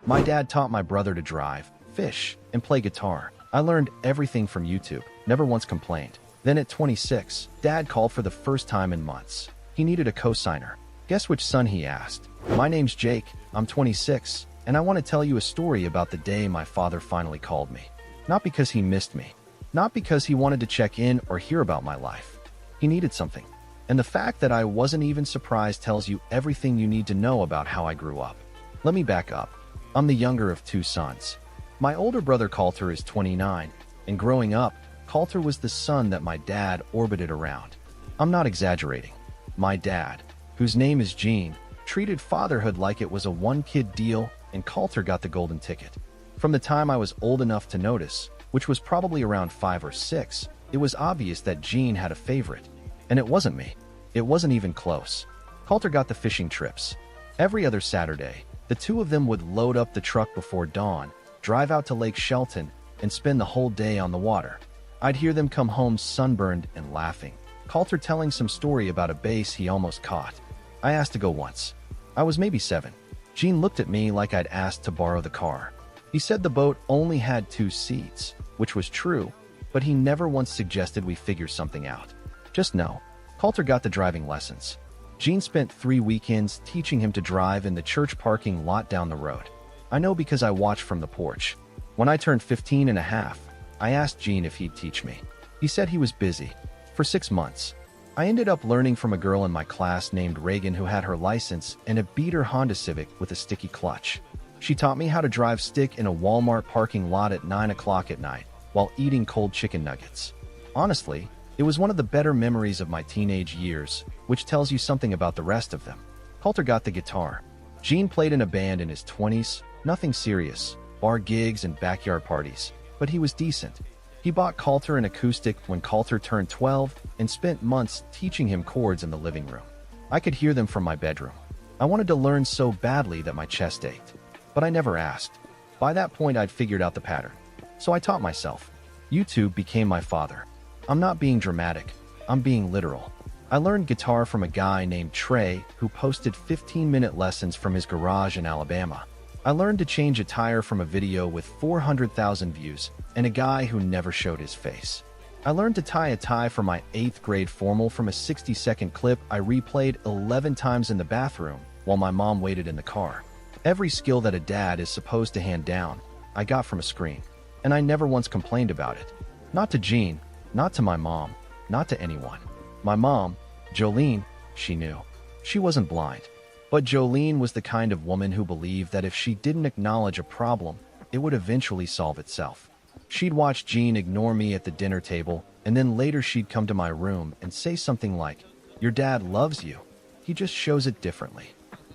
My dad taught my brother to drive, fish, and play guitar. I learned everything from YouTube, never once complained. Then at 26, Dad called for the first time in months. He needed a co-signer. Guess which son he asked? My name's Jake, I'm 26, and I want to tell you a story about the day my father finally called me. Not because he missed me. Not because he wanted to check in or hear about my life. He needed something. And the fact that I wasn't even surprised tells you everything you need to know about how I grew up. Let me back up. I'm the younger of two sons. My older brother Coulter is 29, and growing up, Coulter was the son that my dad orbited around. I'm not exaggerating. My dad, whose name is Gene, treated fatherhood like it was a one-kid deal, and Coulter got the golden ticket. From the time I was old enough to notice, which was probably around 5 or 6, it was obvious that Gene had a favorite. And it wasn't me. It wasn't even close. Coulter got the fishing trips. Every other Saturday, the two of them would load up the truck before dawn, drive out to Lake Shelton, and spend the whole day on the water. I'd hear them come home sunburned and laughing, Coulter telling some story about a bass he almost caught. I asked to go once. I was maybe 7. Gene looked at me like I'd asked to borrow the car. He said the boat only had 2 seats, which was true, but he never once suggested we figure something out. Just know, Coulter got the driving lessons. Gene spent 3 weekends teaching him to drive in the church parking lot down the road. I know because I watched from the porch. When I turned 15 and a half, I asked Gene if he'd teach me. He said he was busy. For 6 months. I ended up learning from a girl in my class named Reagan who had her license and a beater Honda Civic with a sticky clutch. She taught me how to drive stick in a Walmart parking lot at 9 o'clock at night while eating cold chicken nuggets. Honestly, it was one of the better memories of my teenage years, which tells you something about the rest of them. Coulter got the guitar. Gene played in a band in his 20s, nothing serious, bar gigs and backyard parties, but he was decent. He bought Coulter an acoustic when Coulter turned 12 and spent months teaching him chords in the living room. I could hear them from my bedroom. I wanted to learn so badly that my chest ached, but I never asked. By that point, I'd figured out the pattern, so I taught myself. YouTube became my father. I'm not being dramatic, I'm being literal. I learned guitar from a guy named Trey who posted 15-minute lessons from his garage in Alabama. I learned to change a tire from a video with 400,000 views and a guy who never showed his face. I learned to tie a tie for my 8th grade formal from a 60-second clip I replayed 11 times in the bathroom while my mom waited in the car. Every skill that a dad is supposed to hand down, I got from a screen, and I never once complained about it. Not to Gene, not to my mom, not to anyone. My mom, Jolene, she knew. She wasn't blind. But Jolene was the kind of woman who believed that if she didn't acknowledge a problem, it would eventually solve itself. She'd watch Gene ignore me at the dinner table, and then later she'd come to my room and say something like, "Your dad loves you. He just shows it differently."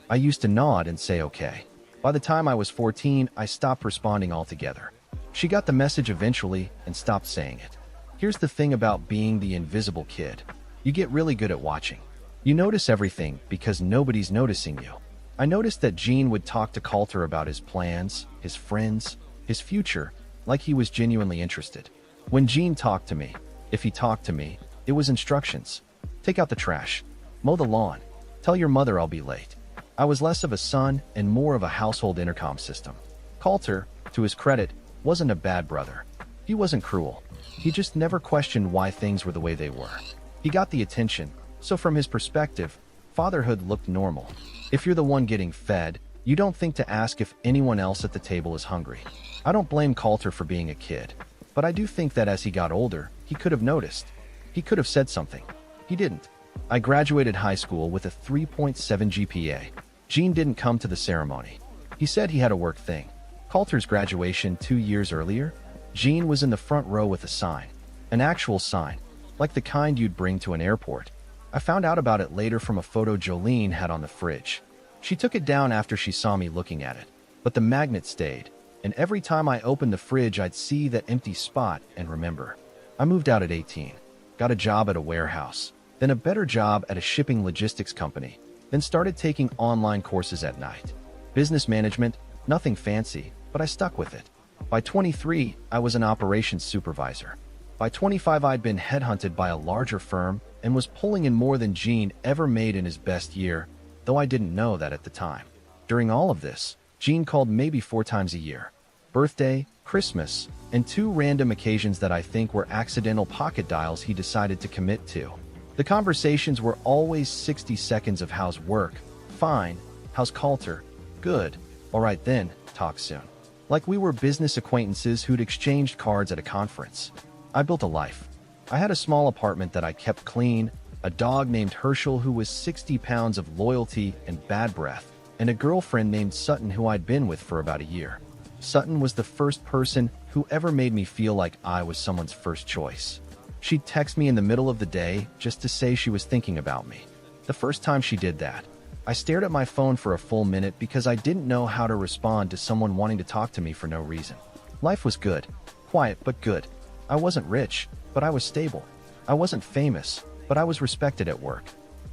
I used to nod and say okay. By the time I was 14, I stopped responding altogether. She got the message eventually and stopped saying it. Here's the thing about being the invisible kid. You get really good at watching. You notice everything because nobody's noticing you. I noticed that Gene would talk to Coulter about his plans, his friends, his future, like he was genuinely interested. When Gene talked to me, if he talked to me, it was instructions. Take out the trash. Mow the lawn. Tell your mother I'll be late. I was less of a son and more of a household intercom system. Coulter, to his credit, wasn't a bad brother. He wasn't cruel. He just never questioned why things were the way they were. He got the attention, so from his perspective, fatherhood looked normal. If you're the one getting fed, you don't think to ask if anyone else at the table is hungry. I don't blame Coulter for being a kid, but I do think that as he got older, he could have noticed. He could have said something. He didn't. I graduated high school with a 3.7 GPA. Gene didn't come to the ceremony. He said he had a work thing. Coulter's graduation 2 years earlier, Gene was in the front row with a sign. An actual sign, like the kind you'd bring to an airport. I found out about it later from a photo Jolene had on the fridge. She took it down after she saw me looking at it, but the magnet stayed, and every time I opened the fridge I'd see that empty spot and remember. I moved out at 18, got a job at a warehouse, then a better job at a shipping logistics company, then started taking online courses at night. Business management, nothing fancy, but I stuck with it. By 23, I was an operations supervisor. By 25, I'd been headhunted by a larger firm and was pulling in more than Gene ever made in his best year, though I didn't know that at the time. During all of this, Jean called maybe 4 times a year. Birthday, Christmas, and 2 random occasions that I think were accidental pocket dials he decided to commit to. The conversations were always 60 seconds of how's work, fine, how's Coulter, good, all right then, talk soon. Like we were business acquaintances who'd exchanged cards at a conference. I built a life. I had a small apartment that I kept clean, a dog named Herschel who was 60 pounds of loyalty and bad breath, and a girlfriend named Sutton who I'd been with for about a year. Sutton was the first person who ever made me feel like I was someone's first choice. She'd text me in the middle of the day just to say she was thinking about me. The first time she did that, I stared at my phone for a full minute because I didn't know how to respond to someone wanting to talk to me for no reason. Life was good. Quiet, but good. I wasn't rich, but I was stable. I wasn't famous, but I was respected at work.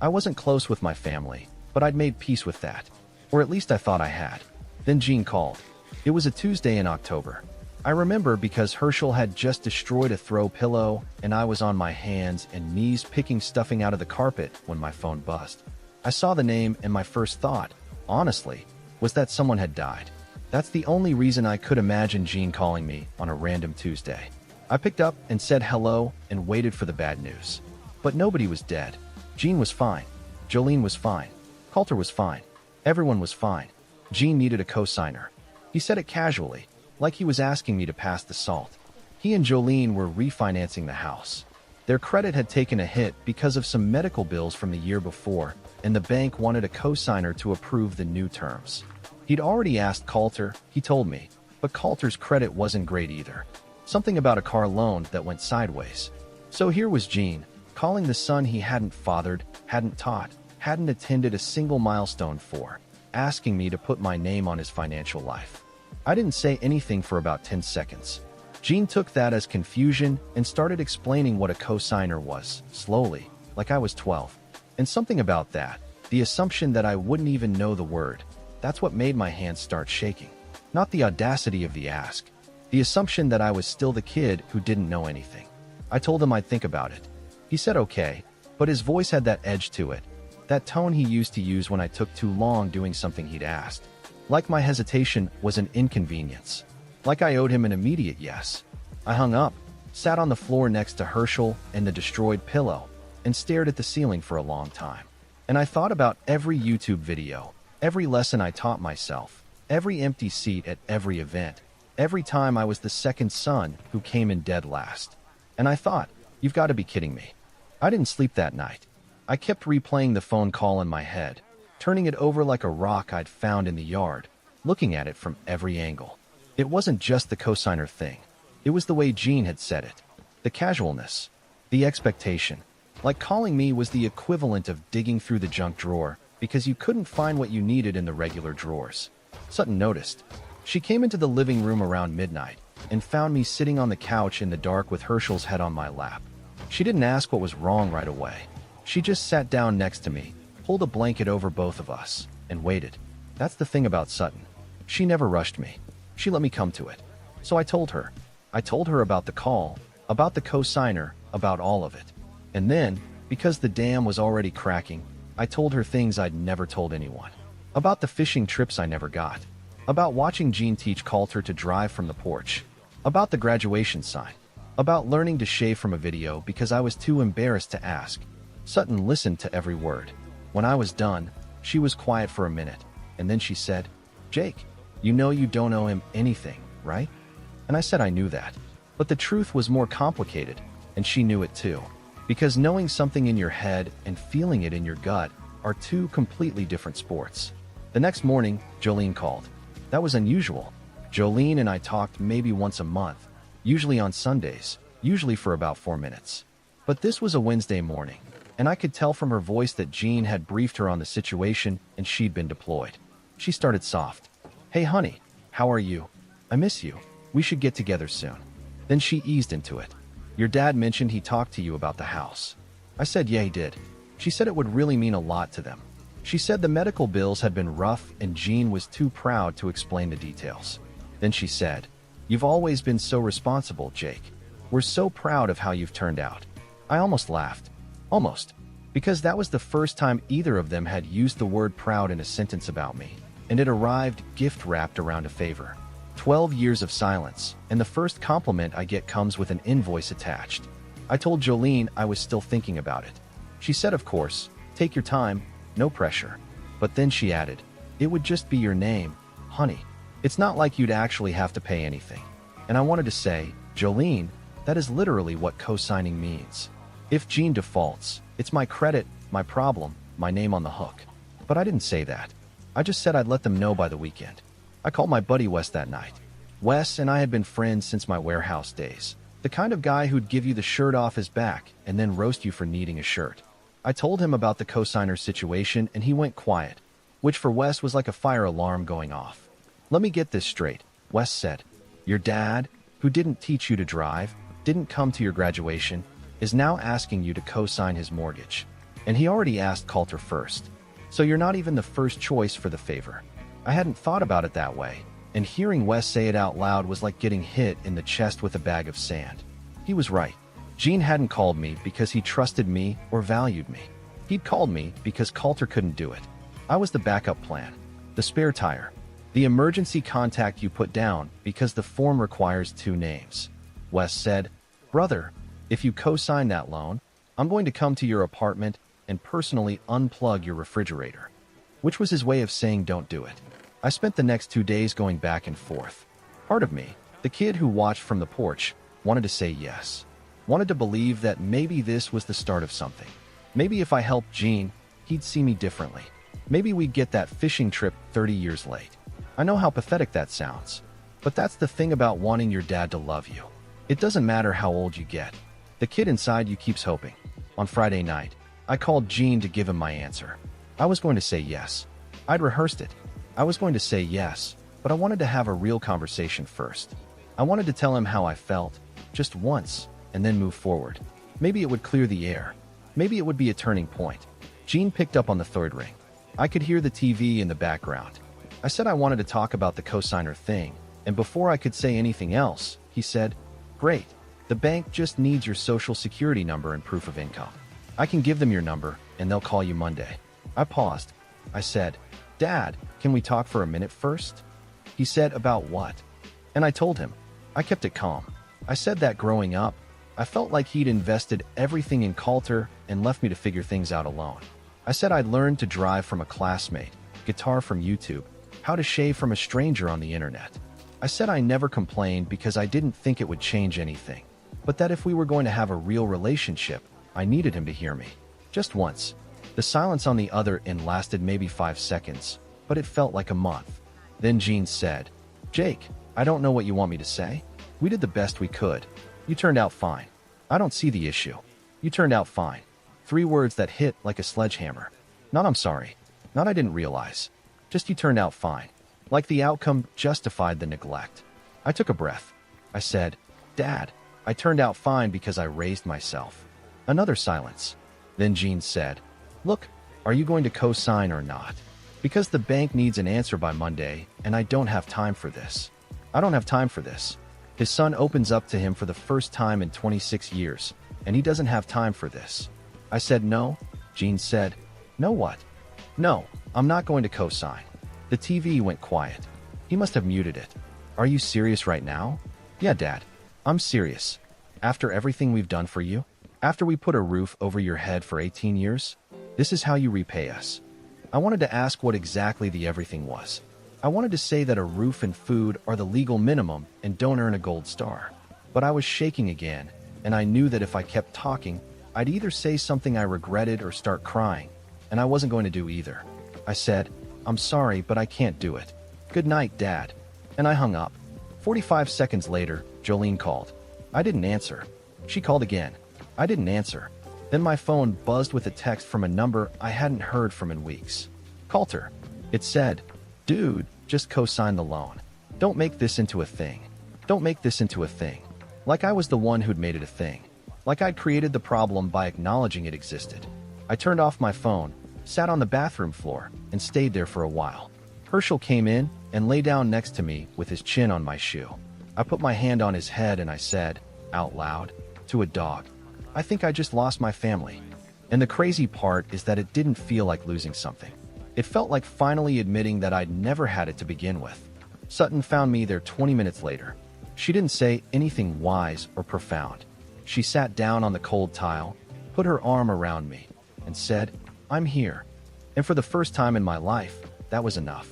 I wasn't close with my family, but I'd made peace with that. Or at least I thought I had. Then Jean called. It was a Tuesday in October. I remember because Herschel had just destroyed a throw pillow and I was on my hands and knees picking stuffing out of the carpet when my phone buzzed. I saw the name and my first thought, honestly, was that someone had died. That's the only reason I could imagine Jean calling me on a random Tuesday. I picked up and said hello and waited for the bad news. But nobody was dead. Jean was fine. Jolene was fine. Coulter was fine. Everyone was fine. Jean needed a co-signer. He said it casually, like he was asking me to pass the salt. He and Jolene were refinancing the house. Their credit had taken a hit because of some medical bills from the year before, and the bank wanted a co-signer to approve the new terms. He'd already asked Coulter, he told me, but Coulter's credit wasn't great either. Something about a car loan that went sideways. So here was Jean, calling the son he hadn't fathered, hadn't taught, hadn't attended a single milestone for, asking me to put my name on his financial life. I didn't say anything for about 10 seconds. Jean took that as confusion and started explaining what a co-signer was, slowly, like I was 12. And something about that, the assumption that I wouldn't even know the word, that's what made my hands start shaking. Not the audacity of the ask, the assumption that I was still the kid who didn't know anything. I told him I'd think about it. He said okay, but his voice had that edge to it, that tone he used to use when I took too long doing something he'd asked. Like my hesitation was an inconvenience. Like I owed him an immediate yes. I hung up, sat on the floor next to Herschel and the destroyed pillow, and stared at the ceiling for a long time. And I thought about every YouTube video, every lesson I taught myself, every empty seat at every event, every time I was the second son who came in dead last. And I thought, you've got to be kidding me. I didn't sleep that night. I kept replaying the phone call in my head, turning it over like a rock I'd found in the yard, looking at it from every angle. It wasn't just the cosigner thing. It was the way Jean had said it. The casualness. The expectation. Like calling me was the equivalent of digging through the junk drawer because you couldn't find what you needed in the regular drawers. Sutton noticed. She came into the living room around midnight and found me sitting on the couch in the dark with Herschel's head on my lap. She didn't ask what was wrong right away. She just sat down next to me, pulled a blanket over both of us, and waited. That's the thing about Sutton. She never rushed me. She let me come to it. So I told her. I told her about the call, about the co-signer, about all of it. And then, because the dam was already cracking, I told her things I'd never told anyone. About the fishing trips I never got. About watching Jean teach Coulter to drive from the porch. About the graduation sign. About learning to shave from a video because I was too embarrassed to ask. Sutton listened to every word. When I was done, she was quiet for a minute, and then she said, "Jake, you know you don't owe him anything, right?" And I said I knew that. But the truth was more complicated, and she knew it too. Because knowing something in your head and feeling it in your gut are two completely different sports. The next morning, Jolene called. That was unusual. Jolene and I talked maybe once a month, usually on Sundays, usually for about 4 minutes. But this was a Wednesday morning, and I could tell from her voice that Jean had briefed her on the situation and she'd been deployed. She started soft. "Hey honey, how are you? I miss you. We should get together soon." Then she eased into it. "Your dad mentioned he talked to you about the house." I said yeah, he did. She said it would really mean a lot to them. She said the medical bills had been rough and Jean was too proud to explain the details. Then she said, "You've always been so responsible, Jake. We're so proud of how you've turned out." I almost laughed. Almost. Because that was the first time either of them had used the word proud in a sentence about me. and it arrived gift wrapped around a favor. 12 years of silence, and the first compliment I get comes with an invoice attached. I told Jolene I was still thinking about it. She said, of course, take your time, no pressure. But then she added, it would just be your name, honey. It's not like you'd actually have to pay anything. And I wanted to say, Jolene, that is literally what co-signing means. If Jean defaults, it's my credit, my problem, my name on the hook. But I didn't say that. I just said I'd let them know by the weekend. I called my buddy Wes that night. Wes and I had been friends since my warehouse days. The kind of guy who'd give you the shirt off his back and then roast you for needing a shirt. I told him about the co-signer situation and he went quiet, which for Wes was like a fire alarm going off. Let me get this straight, Wes said. Your dad, who didn't teach you to drive, didn't come to your graduation, is now asking you to co-sign his mortgage. And he already asked Coulter first. So you're not even the first choice for the favor. I hadn't thought about it that way, and hearing Wes say it out loud was like getting hit in the chest with a bag of sand. He was right. Jean hadn't called me because he trusted me or valued me. He'd called me because Coulter couldn't do it. I was the backup plan, the spare tire, the emergency contact you put down because the form requires 2 names. Wes said, brother, if you co-sign that loan, I'm going to come to your apartment and personally unplug your refrigerator. Which was his way of saying don't do it. I spent the next 2 days going back and forth. Part of me, the kid who watched from the porch, wanted to say yes. Wanted to believe that maybe this was the start of something. Maybe if I helped Jean, he'd see me differently. Maybe we'd get that fishing trip 30 years late. I know how pathetic that sounds, but that's the thing about wanting your dad to love you. It doesn't matter how old you get. The kid inside you keeps hoping. On Friday night, I called Jean to give him my answer. I was going to say yes. I'd rehearsed it. I was going to say yes, but I wanted to have a real conversation first. I wanted to tell him how I felt, just once, and then move forward. Maybe it would clear the air. Maybe it would be a turning point. Jean picked up on the third ring. I could hear the TV in the background. I said I wanted to talk about the cosigner thing, and before I could say anything else, he said, great. The bank just needs your social security number and proof of income. I can give them your number, and they'll call you Monday. I paused. I said, Dad, can we talk for a minute first? He said, about what? And I told him. I kept it calm. I said that growing up, I felt like he'd invested everything in Coulter and left me to figure things out alone. I said I'd learned to drive from a classmate, guitar from YouTube, how to shave from a stranger on the internet. I said I never complained because I didn't think it would change anything, but that if we were going to have a real relationship, I needed him to hear me. Just once. The silence on the other end lasted maybe 5 seconds, but it felt like a month. Then Jean said, Jake, I don't know what you want me to say. We did the best we could. You turned out fine. I don't see the issue. You turned out fine. 3 words that hit like a sledgehammer. Not I'm sorry. Not I didn't realize. Just you turned out fine. Like the outcome justified the neglect. I took a breath. I said, Dad, I turned out fine because I raised myself. Another silence. Then Jean said, Look, are you going to co-sign or not? Because the bank needs an answer by Monday, and I don't have time for this. I don't have time for this. His son opens up to him for the first time in 26 years, and he doesn't have time for this. I said no. Jean said, No what? No, I'm not going to co-sign. The TV went quiet. He must have muted it. Are you serious right now? Yeah, Dad. I'm serious. After everything we've done for you? After we put a roof over your head for 18 years? This is how you repay us. I wanted to ask what exactly the everything was. I wanted to say that a roof and food are the legal minimum and don't earn a gold star. But I was shaking again, and I knew that if I kept talking, I'd either say something I regretted or start crying, and I wasn't going to do either. I said, I'm sorry, but I can't do it. Good night, Dad. And I hung up. 45 seconds later, Jolene called. I didn't answer. She called again. I didn't answer. Then my phone buzzed with a text from a number I hadn't heard from in weeks. Coulter. It said, Dude, just co-sign the loan. Don't make this into a thing. Don't make this into a thing. Like I was the one who'd made it a thing. Like I'd created the problem by acknowledging it existed. I turned off my phone, sat on the bathroom floor, and stayed there for a while. Herschel came in and lay down next to me with his chin on my shoe. I put my hand on his head and I said, out loud, to a dog, I think I just lost my family. And the crazy part is that it didn't feel like losing something. It felt like finally admitting that I'd never had it to begin with. Sutton found me there 20 minutes later. She didn't say anything wise or profound. She sat down on the cold tile, put her arm around me, and said, "I'm here." And for the first time in my life, that was enough.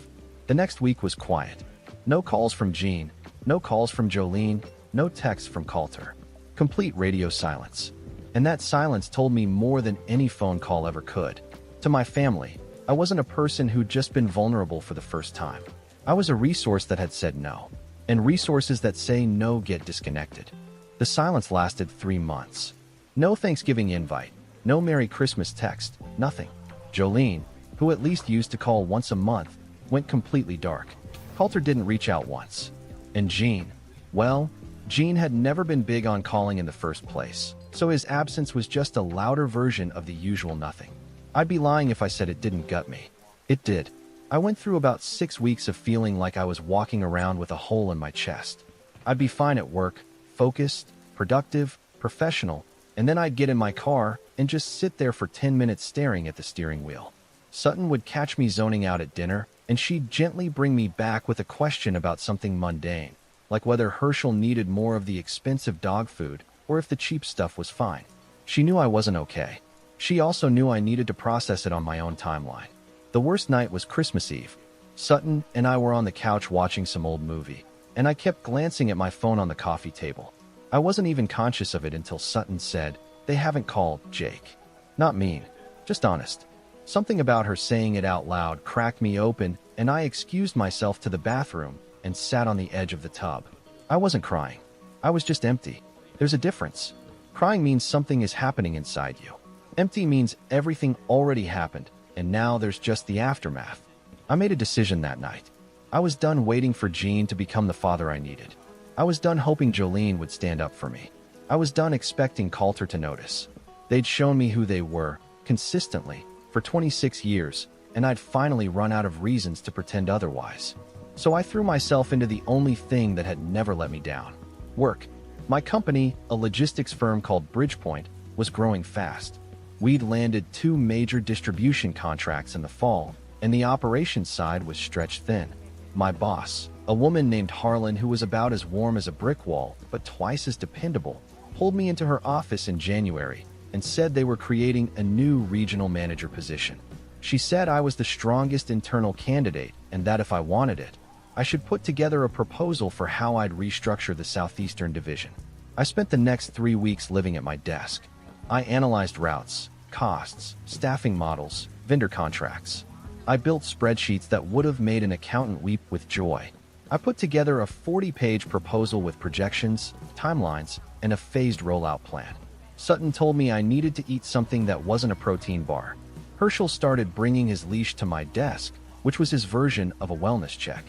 The next week was quiet. No calls from Jean, no calls from Jolene, no texts from Coulter. Complete radio silence. And that silence told me more than any phone call ever could. To my family, I wasn't a person who'd just been vulnerable for the first time. I was a resource that had said no. And resources that say no get disconnected. The silence lasted 3 months. No Thanksgiving invite, no Merry Christmas text, nothing. Jolene, who at least used to call once a month, went completely dark. Coulter didn't reach out once. And Jean, well, Jean had never been big on calling in the first place, so his absence was just a louder version of the usual nothing. I'd be lying if I said it didn't gut me. It did. I went through about 6 weeks of feeling like I was walking around with a hole in my chest. I'd be fine at work, focused, productive, professional, and then I'd get in my car and just sit there for 10 minutes staring at the steering wheel. Sutton would catch me zoning out at dinner, and she'd gently bring me back with a question about something mundane, like whether Herschel needed more of the expensive dog food or if the cheap stuff was fine. She knew I wasn't okay. She also knew I needed to process it on my own timeline. The worst night was Christmas Eve. Sutton and I were on the couch watching some old movie, and I kept glancing at my phone on the coffee table. I wasn't even conscious of it until Sutton said, "They haven't called, Jake." Not mean, just honest. Something about her saying it out loud cracked me open, and I excused myself to the bathroom and sat on the edge of the tub. I wasn't crying. I was just empty. There's a difference. Crying means something is happening inside you. Empty means everything already happened, and now there's just the aftermath. I made a decision that night. I was done waiting for Jean to become the father I needed. I was done hoping Jolene would stand up for me. I was done expecting Coulter to notice. They'd shown me who they were, consistently, for 26 years, and I'd finally run out of reasons to pretend otherwise. So I threw myself into the only thing that had never let me down. Work. My company, a logistics firm called Bridgepoint, was growing fast. We'd landed 2 major distribution contracts in the fall, and the operations side was stretched thin. My boss, a woman named Harlan who was about as warm as a brick wall, but twice as dependable, pulled me into her office in January and said they were creating a new regional manager position. She said I was the strongest internal candidate and that if I wanted it, I should put together a proposal for how I'd restructure the Southeastern Division. I spent the next 3 weeks living at my desk. I analyzed routes, costs, staffing models, vendor contracts. I built spreadsheets that would have made an accountant weep with joy. I put together a 40-page proposal with projections, timelines, and a phased rollout plan. Sutton told me I needed to eat something that wasn't a protein bar. Herschel started bringing his leash to my desk, which was his version of a wellness check.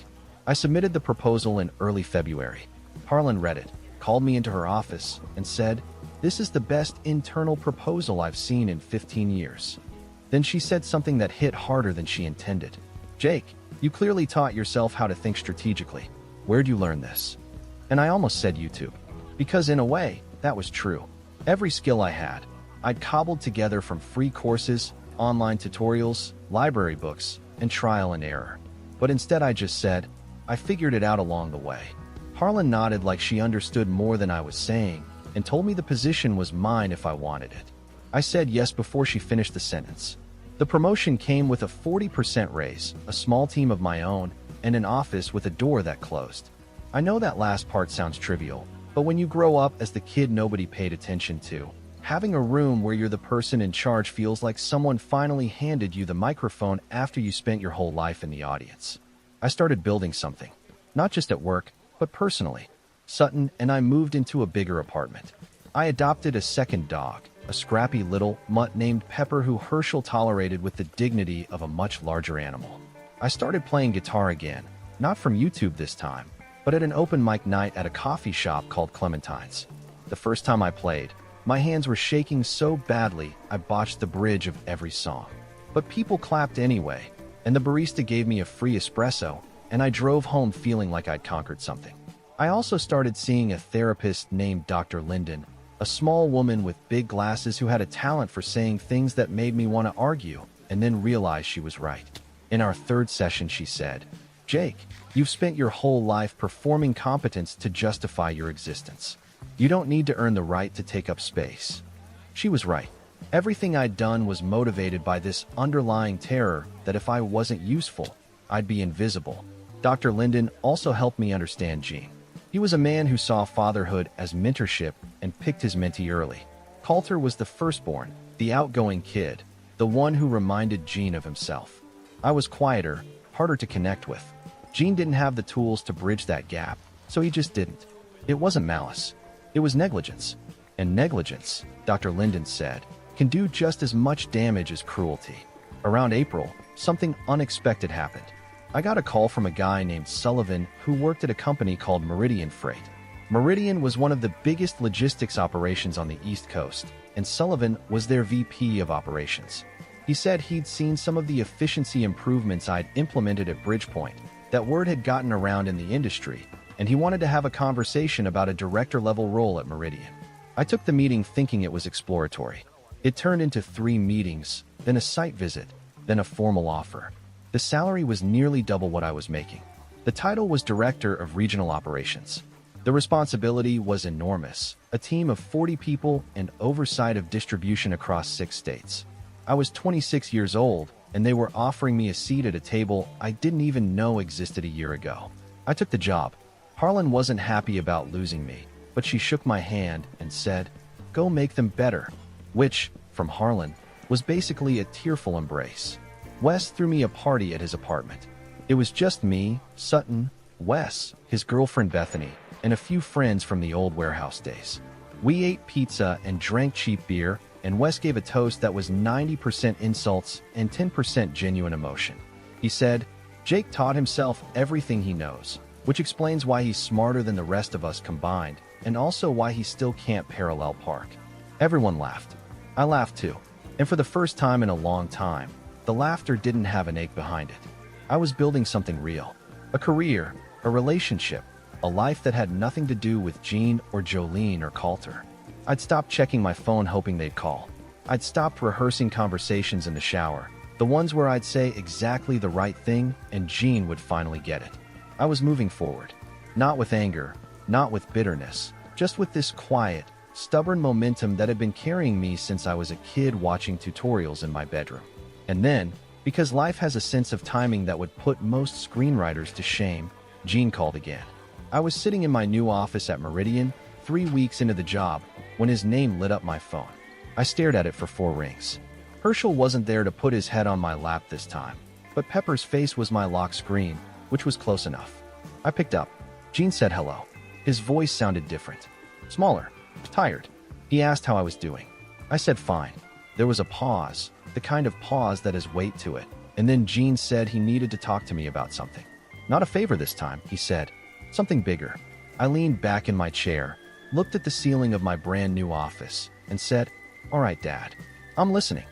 I submitted the proposal in early February. Harlan read it, called me into her office, and said, "This is the best internal proposal I've seen in 15 years. Then she said something that hit harder than she intended. "Jake, you clearly taught yourself how to think strategically. Where'd you learn this?" And I almost said YouTube, because in a way, that was true. Every skill I had, I'd cobbled together from free courses, online tutorials, library books, and trial and error. But instead I just said, "I figured it out along the way." Harlan nodded like she understood more than I was saying, and told me the position was mine if I wanted it. I said yes before she finished the sentence. The promotion came with a 40% raise, a small team of my own, and an office with a door that closed. I know that last part sounds trivial, but when you grow up as the kid nobody paid attention to, having a room where you're the person in charge feels like someone finally handed you the microphone after you spent your whole life in the audience. I started building something, not just at work, but personally. Sutton and I moved into a bigger apartment. I adopted a second dog, a scrappy little mutt named Pepper who Herschel tolerated with the dignity of a much larger animal. I started playing guitar again, not from YouTube this time, but at an open mic night at a coffee shop called Clementine's. The first time I played, my hands were shaking so badly I botched the bridge of every song. But people clapped anyway, and the barista gave me a free espresso, and I drove home feeling like I'd conquered something. I also started seeing a therapist named Dr. Linden, a small woman with big glasses who had a talent for saying things that made me want to argue, and then realize she was right. In our third session, she said, "Jake, you've spent your whole life performing competence to justify your existence. You don't need to earn the right to take up space." She was right. Everything I'd done was motivated by this underlying terror that if I wasn't useful, I'd be invisible. Dr. Linden also helped me understand Gene. He was a man who saw fatherhood as mentorship and picked his mentee early. Coulter was the firstborn, the outgoing kid, the one who reminded Gene of himself. I was quieter, harder to connect with. Gene didn't have the tools to bridge that gap, so he just didn't. It wasn't malice. It was negligence. And negligence, Dr. Linden said, can do just as much damage as cruelty. Around April, something unexpected happened. I got a call from a guy named Sullivan who worked at a company called Meridian Freight. Meridian was one of the biggest logistics operations on the East Coast, and Sullivan was their VP of operations. He said he'd seen some of the efficiency improvements I'd implemented at Bridgepoint. That word had gotten around in the industry, and he wanted to have a conversation about a director-level role at Meridian. I took the meeting thinking it was exploratory. It turned into 3 meetings, then a site visit, then a formal offer. The salary was nearly double what I was making. The title was Director of Regional Operations. The responsibility was enormous, a team of 40 people and oversight of distribution across 6 states. I was 26 years old, and they were offering me a seat at a table I didn't even know existed a year ago. I took the job. Harlan wasn't happy about losing me, but she shook my hand and said, "Go make them better," which, from Harlan, was basically a tearful embrace. Wes threw me a party at his apartment. It was just me, Sutton, Wes, his girlfriend Bethany, and a few friends from the old warehouse days. We ate pizza and drank cheap beer, and Wes gave a toast that was 90% insults and 10% genuine emotion. He said, "Jake taught himself everything he knows," which explains why he's smarter than the rest of us combined, and also why he still can't parallel park. Everyone laughed. I laughed too. And for the first time in a long time, the laughter didn't have an ache behind it. I was building something real. A career, a relationship, a life that had nothing to do with Gene or Jolene or Coulter. I'd stopped checking my phone hoping they'd call. I'd stopped rehearsing conversations in the shower, the ones where I'd say exactly the right thing and Gene would finally get it. I was moving forward. Not with anger, not with bitterness, just with this quiet, stubborn momentum that had been carrying me since I was a kid watching tutorials in my bedroom. And then, because life has a sense of timing that would put most screenwriters to shame, Gene called again. I was sitting in my new office at Meridian, 3 weeks into the job, when his name lit up my phone. I stared at it for 4 rings. Herschel wasn't there to put his head on my lap this time, but Pepper's face was my lock screen, which was close enough. I picked up. Gene said hello. His voice sounded different. Smaller. Tired. He asked how I was doing. I said fine. There was a pause, the kind of pause that has weight to it, and then Gene said he needed to talk to me about something. Not a favor this time, he said. Something bigger. I leaned back in my chair, looked at the ceiling of my brand new office, and said, "All right, Dad. I'm listening."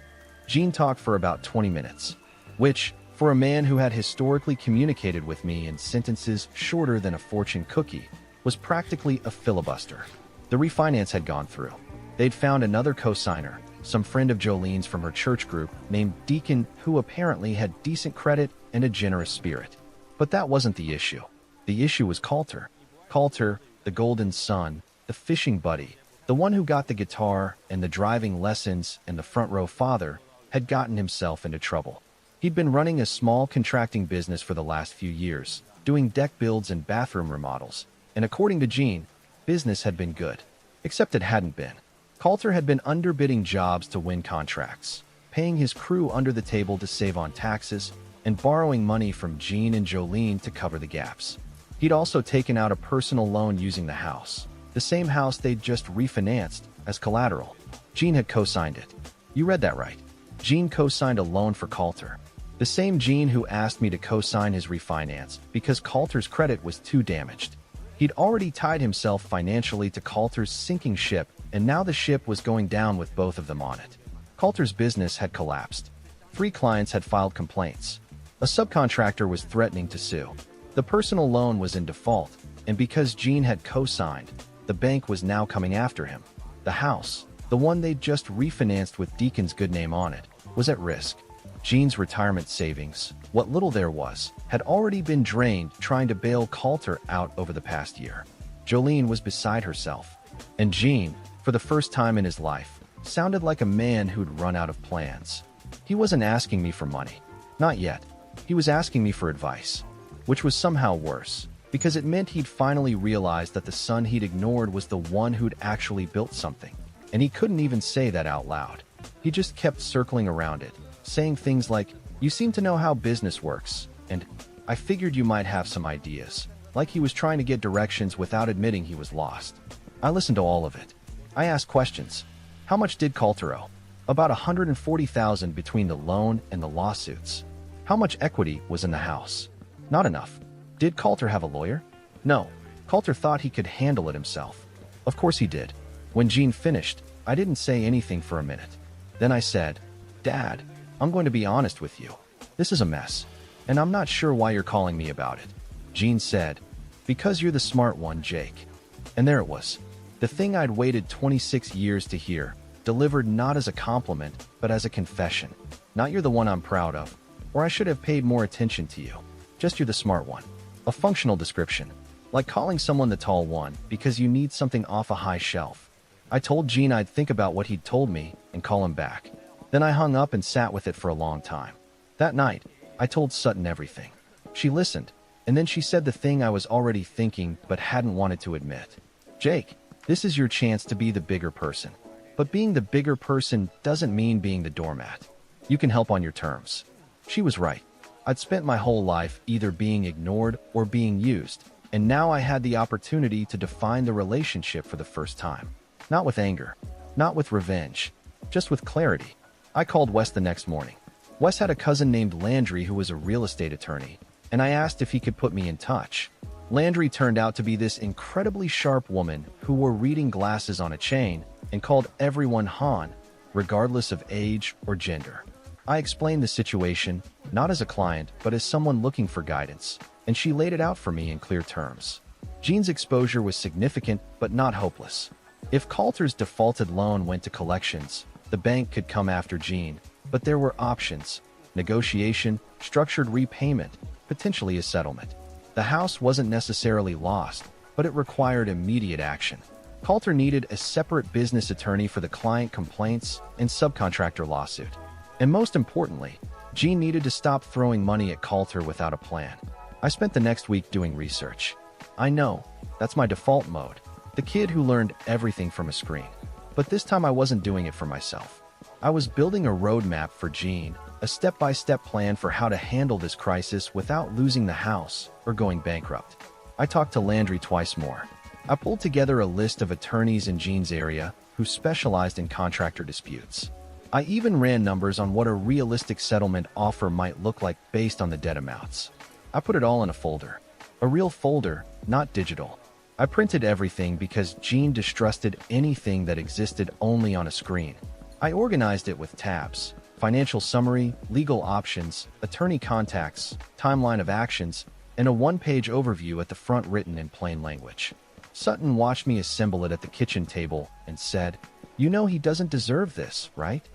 Gene talked for about 20 minutes, which, for a man who had historically communicated with me in sentences shorter than a fortune cookie, was practically a filibuster. The refinance had gone through. They'd found another co-signer, some friend of Jolene's from her church group named Deacon, who apparently had decent credit and a generous spirit. But that wasn't the issue. The issue was Coulter. Coulter, the golden son, the fishing buddy, the one who got the guitar and the driving lessons and the front row father, had gotten himself into trouble. He'd been running a small contracting business for the last few years, doing deck builds and bathroom remodels, and according to Gene, business had been good. Except it hadn't been. Coulter had been underbidding jobs to win contracts, paying his crew under the table to save on taxes, and borrowing money from Gene and Jolene to cover the gaps. He'd also taken out a personal loan using the house, the same house they'd just refinanced, as collateral. Gene had co-signed it. You read that right. Gene co-signed a loan for Coulter. The same Gene who asked me to co-sign his refinance because Coulter's credit was too damaged. He'd already tied himself financially to Coulter's sinking ship, and now the ship was going down with both of them on it. Coulter's business had collapsed. 3 clients had filed complaints. A subcontractor was threatening to sue. The personal loan was in default, and because Gene had co-signed, the bank was now coming after him. The house, the one they'd just refinanced with Deacon's good name on it, was at risk. Jean's retirement savings, what little there was, had already been drained trying to bail Coulter out over the past year. Jolene was beside herself, and Jean, for the first time in his life, sounded like a man who'd run out of plans. He wasn't asking me for money. Not yet. He was asking me for advice, which was somehow worse, because it meant he'd finally realized that the son he'd ignored was the one who'd actually built something. And he couldn't even say that out loud. He just kept circling around it, saying things like, "You seem to know how business works," and "I figured you might have some ideas," like he was trying to get directions without admitting he was lost. I listened to all of it. I asked questions. How much did Coulter owe? About $140,000 between the loan and the lawsuits. How much equity was in the house? Not enough. Did Coulter have a lawyer? No. Coulter thought he could handle it himself. Of course he did. When Jean finished, I didn't say anything for a minute. Then I said, "Dad, I'm going to be honest with you. This is a mess, and I'm not sure why you're calling me about it." Jean said, "Because you're the smart one, Jake." And there it was. The thing I'd waited 26 years to hear, delivered not as a compliment, but as a confession. Not "you're the one I'm proud of," or "I should have paid more attention to you." Just "you're the smart one." A functional description, like calling someone the tall one because you need something off a high shelf. I told Jean I'd think about what he'd told me and call him back. Then I hung up and sat with it for a long time. That night, I told Sutton everything. She listened, and then she said the thing I was already thinking but hadn't wanted to admit. "Jake, this is your chance to be the bigger person. But being the bigger person doesn't mean being the doormat. You can help on your terms." She was right. I'd spent my whole life either being ignored or being used, and now I had the opportunity to define the relationship for the first time. Not with anger, not with revenge, just with clarity. I called Wes the next morning. Wes had a cousin named Landry who was a real estate attorney, and I asked if he could put me in touch. Landry turned out to be this incredibly sharp woman who wore reading glasses on a chain and called everyone Han, regardless of age or gender. I explained the situation, not as a client, but as someone looking for guidance, and she laid it out for me in clear terms. Jean's exposure was significant, but not hopeless. If Coulter's defaulted loan went to collections, the bank could come after Jean, but there were options: negotiation, structured repayment, potentially a settlement. The house wasn't necessarily lost, but it required immediate action. Coulter needed a separate business attorney for the client complaints and subcontractor lawsuit. And most importantly, Jean needed to stop throwing money at Coulter without a plan. I spent the next week doing research. I know, that's my default mode. The kid who learned everything from a screen. But this time I wasn't doing it for myself. I was building a roadmap for Jean, a step-by-step plan for how to handle this crisis without losing the house or going bankrupt. I talked to Landry twice more. I pulled together a list of attorneys in Jean's area who specialized in contractor disputes. I even ran numbers on what a realistic settlement offer might look like based on the debt amounts. I put it all in a folder. A real folder, not digital. I printed everything because Jean distrusted anything that existed only on a screen. I organized it with tabs: financial summary, legal options, attorney contacts, timeline of actions, and a one-page overview at the front written in plain language. Sutton watched me assemble it at the kitchen table and said, "You know he doesn't deserve this, right?"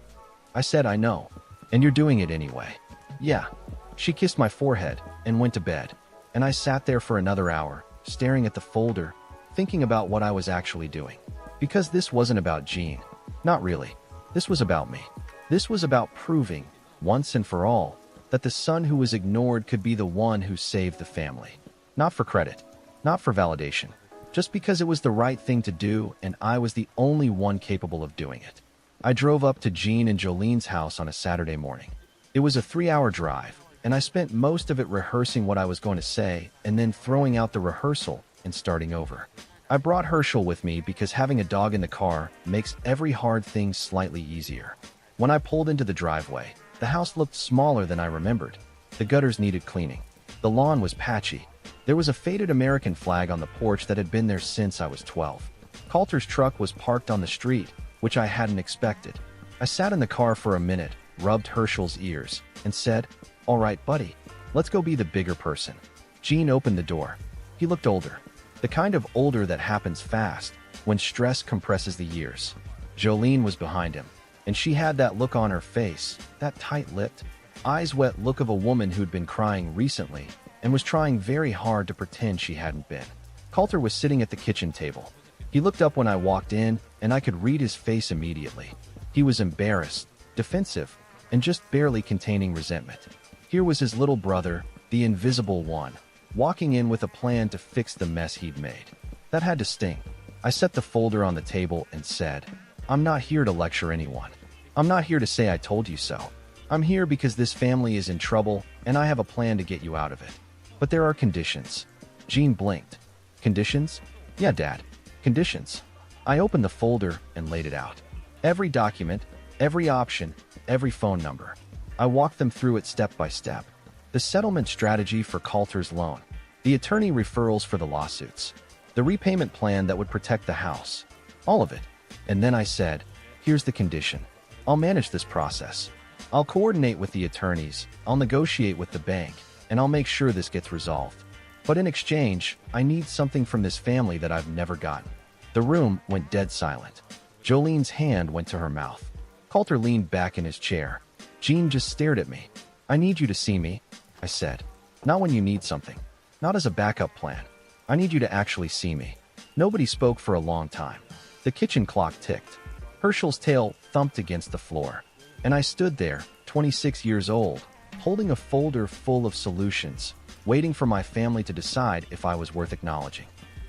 I said, "I know. And you're doing it anyway." "Yeah." She kissed my forehead and went to bed, and I sat there for another hour, staring at the folder, thinking about what I was actually doing. Because this wasn't about Jean. Not really. This was about me. This was about proving, once and for all, that the son who was ignored could be the one who saved the family. Not for credit, not for validation, just because it was the right thing to do and I was the only one capable of doing it. I drove up to Jean and Jolene's house on a Saturday morning. It was a 3-hour drive, and I spent most of it rehearsing what I was going to say and then throwing out the rehearsal and starting over. I brought Herschel with me because having a dog in the car makes every hard thing slightly easier. When I pulled into the driveway, the house looked smaller than I remembered. The gutters needed cleaning. The lawn was patchy. There was a faded American flag on the porch that had been there since I was 12. Coulter's truck was parked on the street, which I hadn't expected. I sat in the car for a minute, rubbed Herschel's ears, and said, "All right, buddy, let's go be the bigger person." Jean opened the door. He looked older. The kind of older that happens fast, when stress compresses the years. Jolene was behind him, and she had that look on her face, that tight-lipped, eyes wet look of a woman who'd been crying recently and was trying very hard to pretend she hadn't been. Coulter was sitting at the kitchen table. He looked up when I walked in, and I could read his face immediately. He was embarrassed, defensive, and just barely containing resentment. Here was his little brother, the invisible one, walking in with a plan to fix the mess he'd made. That had to sting. I set the folder on the table and said, "I'm not here to lecture anyone. I'm not here to say I told you so. I'm here because this family is in trouble and I have a plan to get you out of it. But there are conditions." Jean blinked. "Conditions?" "Yeah, Dad. Conditions." I opened the folder and laid it out. Every document, every option, every phone number. I walked them through it step by step. The settlement strategy for Coulter's loan, the attorney referrals for the lawsuits, the repayment plan that would protect the house, all of it. And then I said, "Here's the condition. I'll manage this process. I'll coordinate with the attorneys, I'll negotiate with the bank, and I'll make sure this gets resolved. But in exchange, I need something from this family that I've never gotten." The room went dead silent. Jolene's hand went to her mouth. Coulter leaned back in his chair. Jean just stared at me. "I need you to see me," I said. "Not when you need something. Not as a backup plan. I need you to actually see me." Nobody spoke for a long time. The kitchen clock ticked. Herschel's tail thumped against the floor. And I stood there, 26 years old, holding a folder full of solutions, waiting for my family to decide if I was worth acknowledging.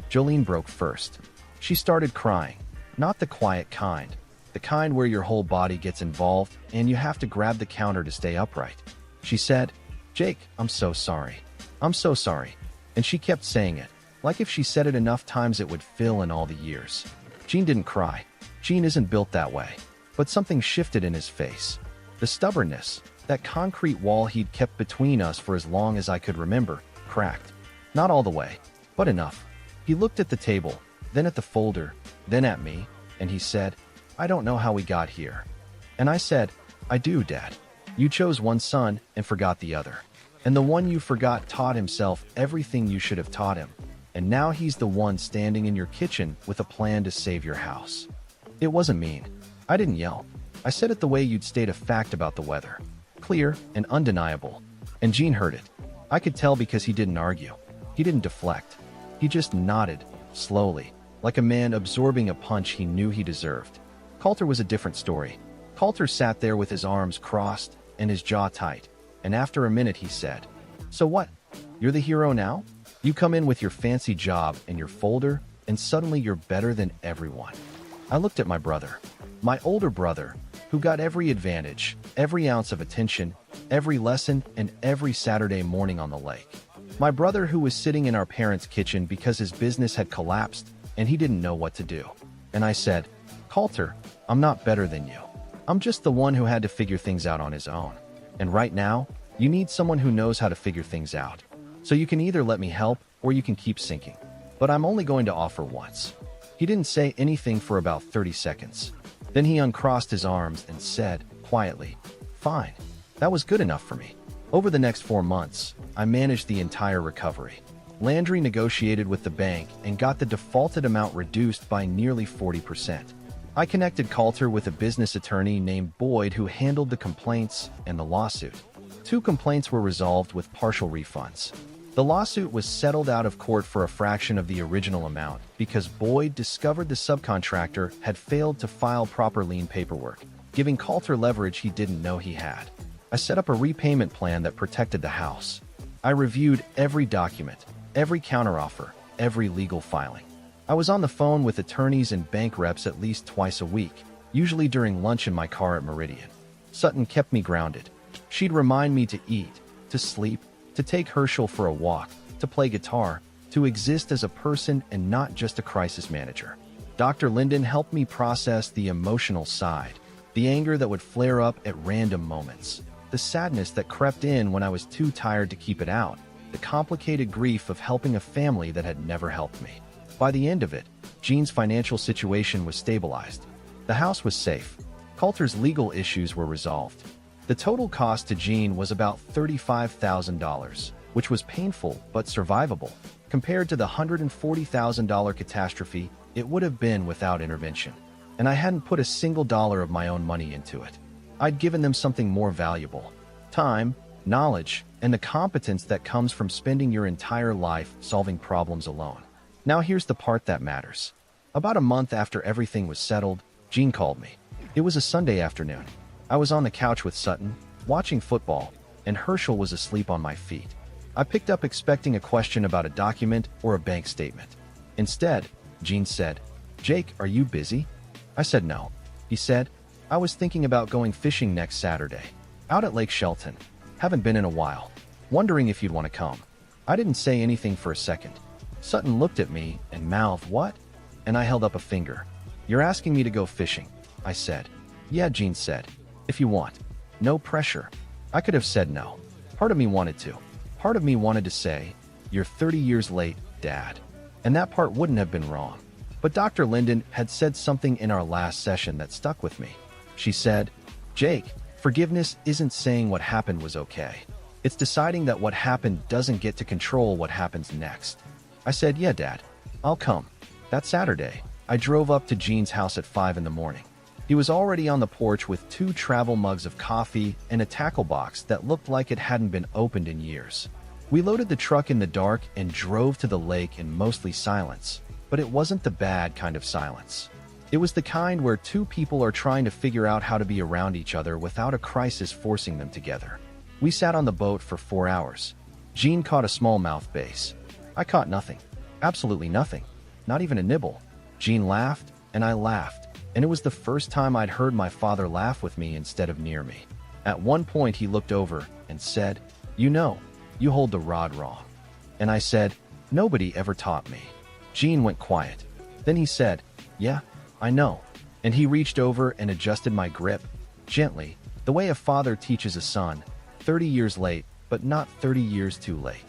Jolene broke first. She started crying. Not the quiet kind. The kind where your whole body gets involved and you have to grab the counter to stay upright. She said, "Jake, I'm so sorry. I'm so sorry." And she kept saying it, like if she said it enough times it would fill in all the years. Jean didn't cry. Jean isn't built that way. But something shifted in his face. The stubbornness, that concrete wall he'd kept between us for as long as I could remember, cracked. Not all the way, but enough. He looked at the table, then at the folder, then at me, and he said, "I don't know how we got here." And I said, "I do, Dad. You chose one son and forgot the other. And the one you forgot taught himself everything you should have taught him. And now he's the one standing in your kitchen with a plan to save your house." It wasn't mean. I didn't yell. I said it the way you'd state a fact about the weather. Clear and undeniable. And Jean heard it. I could tell because he didn't argue. He didn't deflect. He just nodded, slowly, like a man absorbing a punch he knew he deserved. Coulter was a different story. Coulter sat there with his arms crossed and his jaw tight. And after a minute he said, "So what? You're the hero now? You come in with your fancy job and your folder, and suddenly you're better than everyone." I looked at my brother. My older brother, who got every advantage, every ounce of attention, every lesson, and every Saturday morning on the lake. My brother who was sitting in our parents' kitchen because his business had collapsed and he didn't know what to do. And I said, "Coulter, I'm not better than you. I'm just the one who had to figure things out on his own. And right now, you need someone who knows how to figure things out. So you can either let me help or you can keep sinking. But I'm only going to offer once." He didn't say anything for about 30 seconds. Then he uncrossed his arms and said, quietly, "Fine." That was good enough for me. Over the next 4 months, I managed the entire recovery. Landry negotiated with the bank and got the defaulted amount reduced by nearly 40%. I connected Coulter with a business attorney named Boyd who handled the complaints and the lawsuit. 2 complaints were resolved with partial refunds. The lawsuit was settled out of court for a fraction of the original amount because Boyd discovered the subcontractor had failed to file proper lien paperwork, giving Coulter leverage he didn't know he had. I set up a repayment plan that protected the house. I reviewed every document, every counteroffer, every legal filing. I was on the phone with attorneys and bank reps at least twice a week, usually during lunch in my car at Meridian. Sutton kept me grounded. She'd remind me to eat, to sleep, to take Herschel for a walk, to play guitar, to exist as a person and not just a crisis manager. Dr. Linden helped me process the emotional side, the anger that would flare up at random moments, the sadness that crept in when I was too tired to keep it out, the complicated grief of helping a family that had never helped me. By the end of it, Jean's financial situation was stabilized. The house was safe. Coulter's legal issues were resolved. The total cost to Jean was about $35,000, which was painful but survivable, compared to the $140,000 catastrophe it would have been without intervention. And I hadn't put a single dollar of my own money into it. I'd given them something more valuable: time, knowledge, and the competence that comes from spending your entire life solving problems alone. Now here's the part that matters. About a month after everything was settled, Jean called me. It was a Sunday afternoon. I was on the couch with Sutton, watching football, and Herschel was asleep on my feet. I picked up expecting a question about a document or a bank statement. Instead, Jean said, "Jake, are you busy?" I said no. He said, "I was thinking about going fishing next Saturday. Out at Lake Shelton. Haven't been in a while. Wondering if you'd want to come." I didn't say anything for a second. Sutton looked at me and mouthed, "What?" And I held up a finger. "You're asking me to go fishing," I said. "Yeah," Jean said. "If you want. No pressure." I could have said no. Part of me wanted to. Part of me wanted to say, "You're 30 years late, Dad." And that part wouldn't have been wrong. But Dr. Linden had said something in our last session that stuck with me. She said, "Jake, forgiveness isn't saying what happened was okay. It's deciding that what happened doesn't get to control what happens next." I said, "Yeah, Dad, I'll come." That Saturday, I drove up to Jean's house at 5 in the morning. He was already on the porch with 2 travel mugs of coffee and a tackle box that looked like it hadn't been opened in years. We loaded the truck in the dark and drove to the lake in mostly silence, but it wasn't the bad kind of silence. It was the kind where 2 people are trying to figure out how to be around each other without a crisis forcing them together. We sat on the boat for 4 hours. Jean caught a smallmouth bass. I caught nothing. Absolutely nothing. Not even a nibble. Jean laughed, and I laughed, and it was the first time I'd heard my father laugh with me instead of near me. At one point he looked over and said, "You know, you hold the rod wrong." And I said, "Nobody ever taught me." Jean went quiet. Then he said, "Yeah, I know." And he reached over and adjusted my grip, gently, the way a father teaches a son, 30 years late, but not 30 years too late.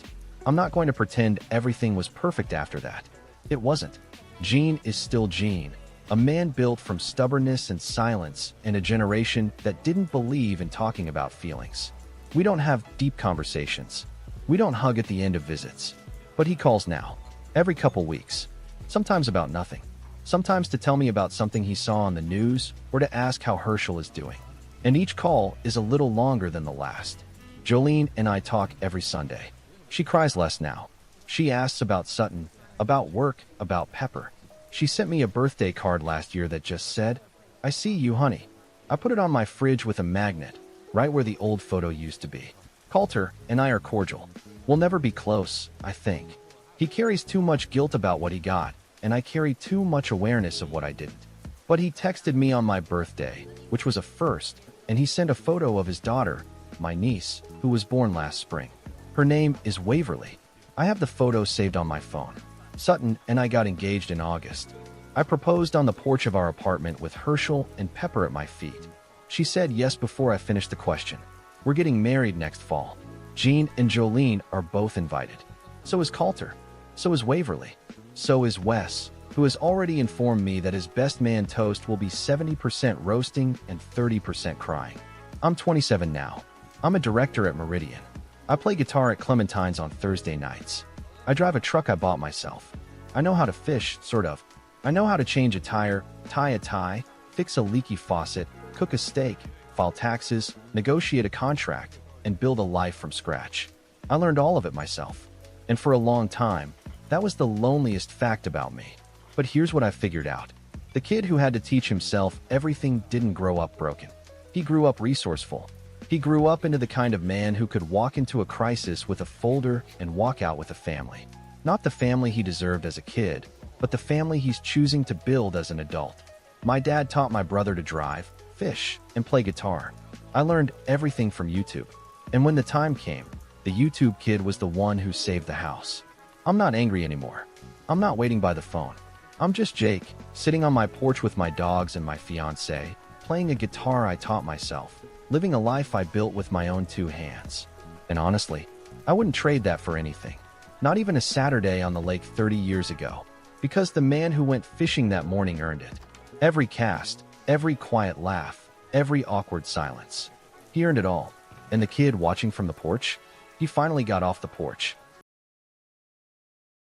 I'm not going to pretend everything was perfect after that. It wasn't. Jean is still Jean, a man built from stubbornness and silence in a generation that didn't believe in talking about feelings. We don't have deep conversations. We don't hug at the end of visits. But he calls now, every couple weeks, sometimes about nothing, sometimes to tell me about something he saw on the news or to ask how Herschel is doing. And each call is a little longer than the last. Jolene and I talk every Sunday. She cries less now. She asks about Sutton, about work, about Pepper. She sent me a birthday card last year that just said, "I see you, honey." I put it on my fridge with a magnet, right where the old photo used to be. Coulter and I are cordial. We'll never be close, I think. He carries too much guilt about what he got, and I carry too much awareness of what I didn't. But he texted me on my birthday, which was a first, and he sent a photo of his daughter, my niece, who was born last spring. Her name is Waverly. I have the photo saved on my phone. Sutton and I got engaged in August. I proposed on the porch of our apartment with Herschel and Pepper at my feet. She said yes before I finished the question. We're getting married next fall. Jean and Jolene are both invited. So is Coulter. So is Waverly. So is Wes, who has already informed me that his best man toast will be 70% roasting and 30% crying. I'm 27 now. I'm a director at Meridian. I play guitar at Clementine's on Thursday nights. I drive a truck I bought myself. I know how to fish, sort of. I know how to change a tire, tie a tie, fix a leaky faucet, cook a steak, file taxes, negotiate a contract, and build a life from scratch. I learned all of it myself. And for a long time, that was the loneliest fact about me. But here's what I figured out. The kid who had to teach himself everything didn't grow up broken. He grew up resourceful. He grew up into the kind of man who could walk into a crisis with a folder and walk out with a family. Not the family he deserved as a kid, but the family he's choosing to build as an adult. My dad taught my brother to drive, fish, and play guitar. I learned everything from YouTube. And when the time came, the YouTube kid was the one who saved the house. I'm not angry anymore. I'm not waiting by the phone. I'm just Jake, sitting on my porch with my dogs and my fiancée, playing a guitar I taught myself, living a life I built with my own 2 hands. And honestly, I wouldn't trade that for anything. Not even a Saturday on the lake 30 years ago. Because the man who went fishing that morning earned it. Every cast, every quiet laugh, every awkward silence. He earned it all. And the kid watching from the porch? He finally got off the porch.